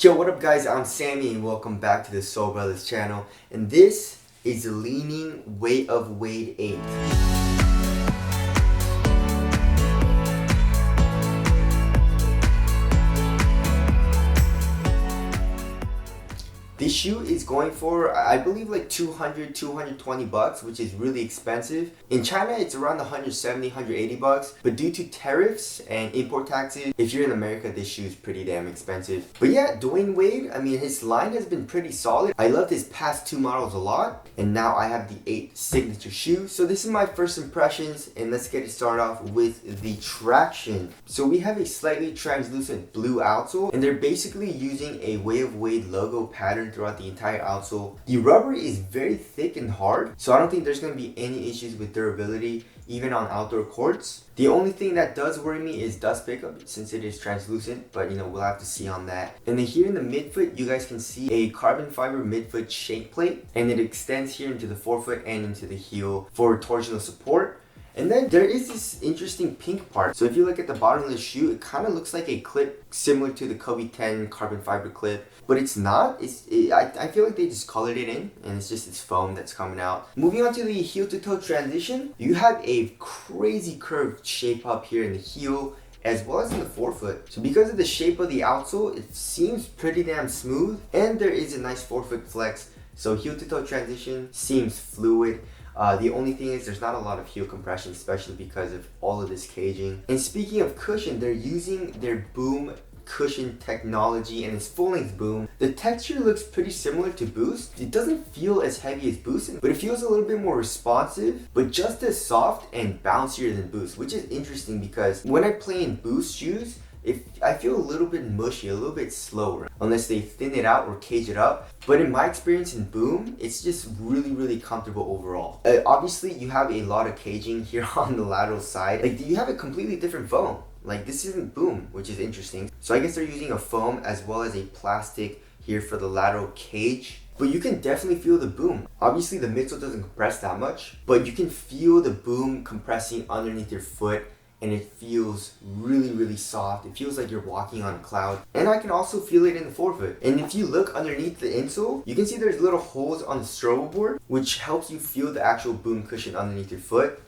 Yo, what up guys, I'm Sammy and welcome back to the Soul Brothers channel, and this is the Li-Ning Weight of Wade 8. This shoe is going for, I believe, like 220 bucks, which is really expensive. In China, it's around 170, 180 bucks, but due to tariffs and import taxes, if you're in America, this shoe is pretty damn expensive. But yeah, Dwayne Wade, I mean, his line has been pretty solid. I love his past two models a lot, and now I have the 8 signature shoe. So this is my first impressions, and let's get it started off with the traction. So we have a slightly translucent blue outsole, and they're basically using a Way of Wade logo pattern throughout the entire outsole. The rubber is very thick and hard, so I don't think there's going to be any issues with durability even on outdoor courts. The only thing that does worry me is dust pickup since it is translucent, but we'll have to see on that. And then here in the midfoot, you guys can see a carbon fiber midfoot shake plate, and it extends here into the forefoot and into the heel for torsional support. And then there is this interesting pink part. So if you look at the bottom of the shoe, it kind of looks like a clip similar to the Kobe 10 carbon fiber clip, but it's not. I feel like they just colored it in, and it's just this foam that's coming out. Moving on to the heel to toe transition, you have a crazy curved shape up here in the heel as well as in the forefoot. So because of the shape of the outsole, it seems pretty damn smooth, and there is a nice forefoot flex. So heel to toe transition seems fluid. The only thing is there's not a lot of heel compression, especially because of all of this caging. And speaking of cushion, they're using their boom cushion technology, and it's full-length boom. The texture looks pretty similar to Boost. It doesn't feel as heavy as Boost, but it feels a little bit more responsive, but just as soft and bouncier than Boost, which is interesting because when I play in Boost shoes, I feel a little bit mushy, a little bit slower, unless they thin it out or cage it up. But in my experience in Boom, it's just really comfortable overall. Obviously, you have a lot of caging here on the lateral side. Like, you have a completely different foam. Like, this isn't Boom, which is interesting. So I guess they're using a foam as well as a plastic here for the lateral cage. But you can definitely feel the boom. Obviously, the midsole doesn't compress that much, but you can feel the boom compressing underneath your foot, and it feels really soft. It feels like you're walking on a cloud. And I can also feel it in the forefoot. And if you look underneath the insole, you can see there's little holes on the strobe board, which helps you feel the actual boom cushion underneath your foot.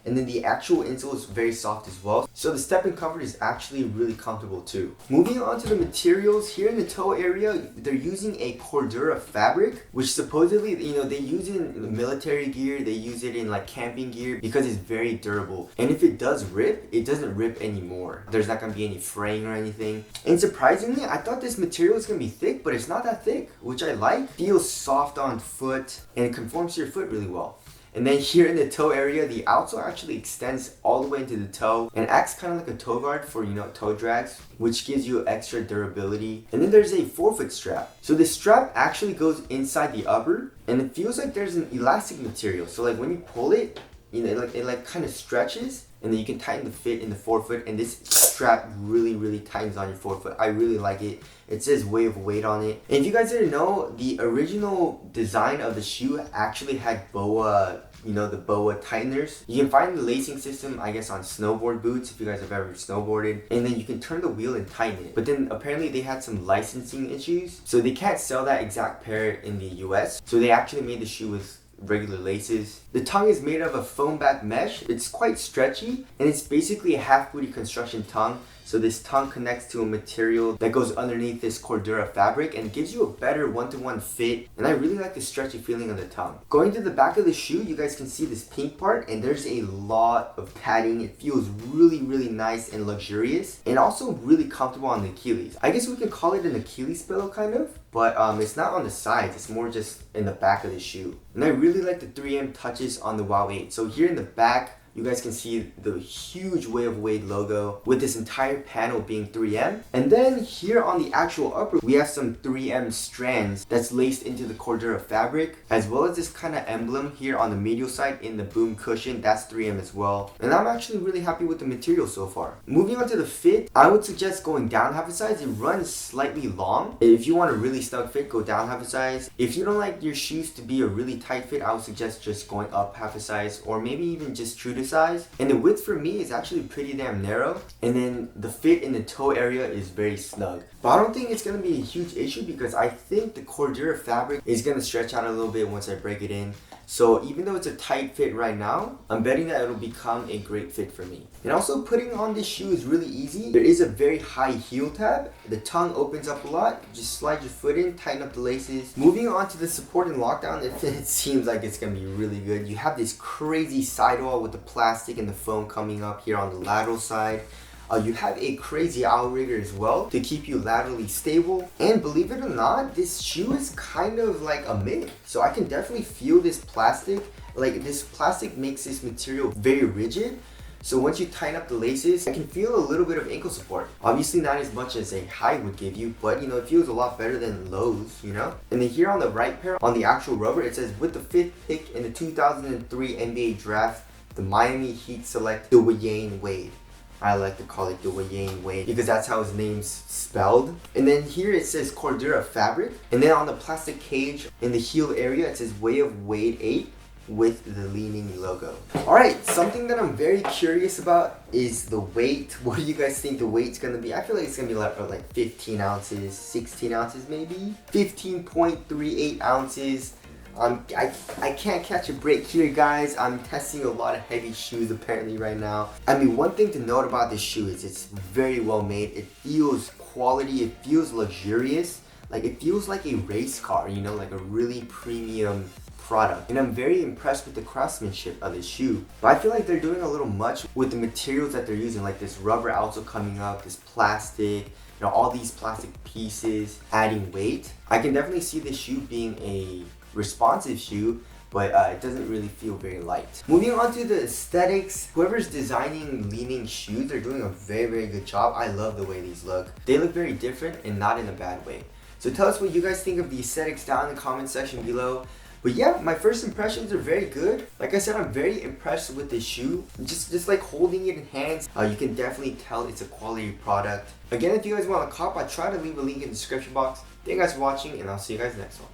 And then the actual insole is very soft as well. So the step-in comfort is actually really comfortable too. Moving on to the materials, here in the toe area, they're using a Cordura fabric, which supposedly, they use it in military gear, they use it in like camping gear because it's very durable. And if it does rip, it doesn't rip anymore. There's not gonna be any fraying or anything. And surprisingly, I thought this material was gonna be thick, but it's not that thick, which I like. Feels soft on foot, and it conforms to your foot really well. And then here in the toe area, the outsole actually extends all the way into the toe and acts kind of like a toe guard for, toe drags, which gives you extra durability. And then there's a forefoot strap. So the strap actually goes inside the upper, and it feels like there's an elastic material. So like when you pull it, it kind of stretches, and then you can tighten the fit in the forefoot, and this strap really tightens on your forefoot. I really like it. It says Way of Wade on it. And if you guys didn't know, the original design of the shoe actually had boa, the boa tighteners. You can find the lacing system, I guess, on snowboard boots if you guys have ever snowboarded. And then you can turn the wheel and tighten it. But then apparently they had some licensing issues, so they can't sell that exact pair in the US. So they actually made the shoe with regular laces. The tongue is made of a foam back mesh. It's quite stretchy, and it's basically a half booty construction tongue. So this tongue connects to a material that goes underneath this Cordura fabric and gives you a better one-to-one fit. And I really like the stretchy feeling of the tongue. Going to the back of the shoe, you guys can see this pink part, and there's a lot of padding. It feels really nice and luxurious, and also really comfortable on the Achilles. I guess we can call it an Achilles pillow kind of, but it's not on the sides. It's more just in the back of the shoe. And I really like the 3M touches on the WOW 8. So here in the back, you guys can see the huge Way of Wade logo with this entire panel being 3M. And then here on the actual upper, we have some 3M strands that's laced into the Cordura fabric, as well as this kind of emblem here on the medial side in the boom cushion. That's 3M as well. And I'm actually really happy with the material so far. Moving on to the fit, I would suggest going down half a size. It runs slightly long. If you want a really snug fit, go down half a size. If you don't like your shoes to be a really tight fit, I would suggest just going up half a size, or maybe even just true to medium size. And the width for me is actually pretty damn narrow. And then the fit in the toe area is very snug. But I don't think it's going to be a huge issue because I think the Cordura fabric is going to stretch out a little bit once I break it in. So even though it's a tight fit right now, I'm betting that it'll become a great fit for me. And also putting on this shoe is really easy. There is a very high heel tab. The tongue opens up a lot. Just slide your foot in, tighten up the laces. Moving on to the support and lockdown, it seems like it's going to be really good. You have this crazy sidewall with the plastic and the foam coming up here on the lateral side. You have a crazy outrigger as well to keep you laterally stable. And believe it or not, this shoe is kind of like a mini. So I can definitely feel this plastic. Like this plastic makes this material very rigid. So once you tighten up the laces, I can feel a little bit of ankle support. Obviously not as much as a high would give you, but you know, it feels a lot better than lows, you know? And then here on the right pair, on the actual rubber, it says with the 5th pick in the 2003 NBA draft, the Miami Heat select Dwyane Wade. I like to call it Dwyane Wade because that's how his name's spelled. And then here it says Cordura fabric. And then on the plastic cage in the heel area, it says Way of Wade 8 with the Li-Ning logo. Alright, something that I'm very curious about is the weight. What do you guys think the weight's gonna be? I feel like it's gonna be like 15 ounces, 16 ounces maybe? 15.38 ounces. I can't catch a break here, guys. I'm testing a lot of heavy shoes apparently right now. I mean, one thing to note about this shoe is it's very well made. It feels quality, it feels luxurious. Like it feels like a race car, you know, like a really premium product. And I'm very impressed with the craftsmanship of this shoe. But I feel like they're doing a little much with the materials that they're using, like this rubber outsole coming up, this plastic, you know, all these plastic pieces adding weight. I can definitely see this shoe being a responsive shoe, but it doesn't really feel very light. Moving on to the aesthetics, whoever's designing Li-Ning shoes, they're doing a very good job. I love the way these look. They look very different and not in a bad way. So tell us what you guys think of the aesthetics down in the comment section below. But yeah, my first impressions are very good. Like I said, I'm very impressed with this shoe. Just like holding it in hands, you can definitely tell it's a quality product. Again, if you guys want a cop, I try to leave a link in the description box. Thank you guys for watching, and I'll see you guys next one.